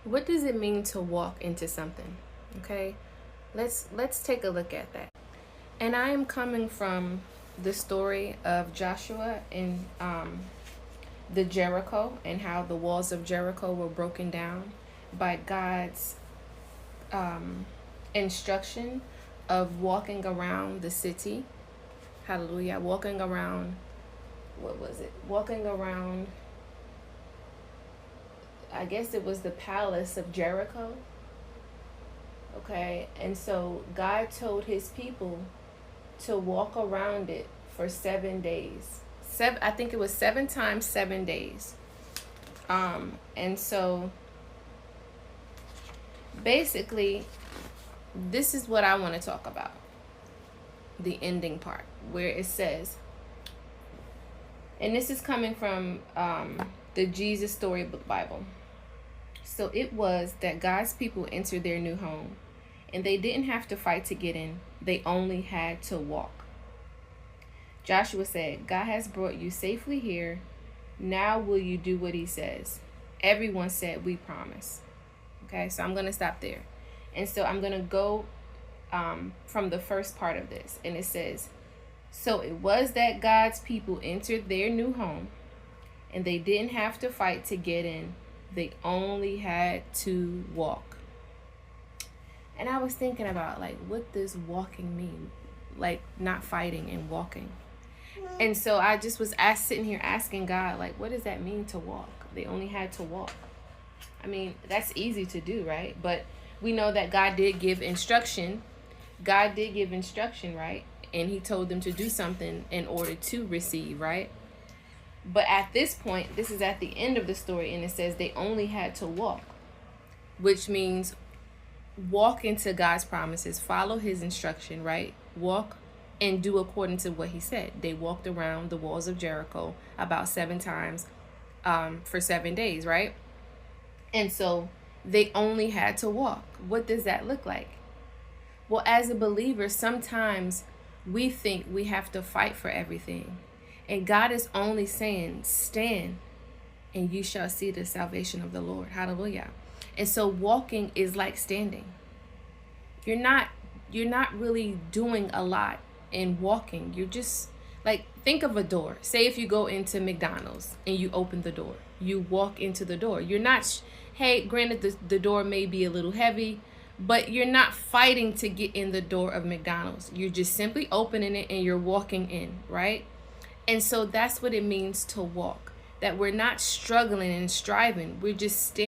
What does it mean to walk into something? Okay, let's take a look at that. And I am coming from the story of Joshua in the Jericho, and how the walls of Jericho were broken down by God's instruction of walking around the city. Hallelujah. Walking around, what was it? Walking around, I guess it was the palace of Jericho. Okay. And so God told his people to walk around it for 7 days. I think it was 7 times 7 days. And so basically, this is what I want to talk about. The ending part where it says, and this is coming from the Jesus Storybook Bible. So it was that God's people entered their new home, and they didn't have to fight to get in. They only had to walk. Joshua said, God has brought you safely here. Now will you do what he says? Everyone said, we promise. Okay, so I'm going to stop there. And so I'm going to go from the first part of this. And it says, so it was that God's people entered their new home, and they didn't have to fight to get in. They only had to walk. And I was thinking about, like, what does walking mean? Like, not fighting and walking. And so I just was sitting here asking God, like, what does that mean to walk? They only had to walk. I mean, that's easy to do, right? But we know that God did give instruction. God did give instruction, right? And he told them to do something in order to receive, right? But at this point, this is at the end of the story, and it says they only had to walk, which means walk into God's promises, follow his instruction, right? Walk and do according to what he said. They walked around the walls of Jericho about 7 times for 7 days, right? And so they only had to walk. What does that look like? Well, as a believer, sometimes we think we have to fight for everything. And God is only saying, stand and you shall see the salvation of the Lord. Hallelujah. And so walking is like standing. You're not really doing a lot in walking. You're just like, think of a door. Say if you go into McDonald's and you open the door, you walk into the door. You're not, hey, granted the door may be a little heavy, but you're not fighting to get in the door of McDonald's. You're just simply opening it and you're walking in, right? And so that's what it means to walk. That we're not struggling and striving. We're just standing.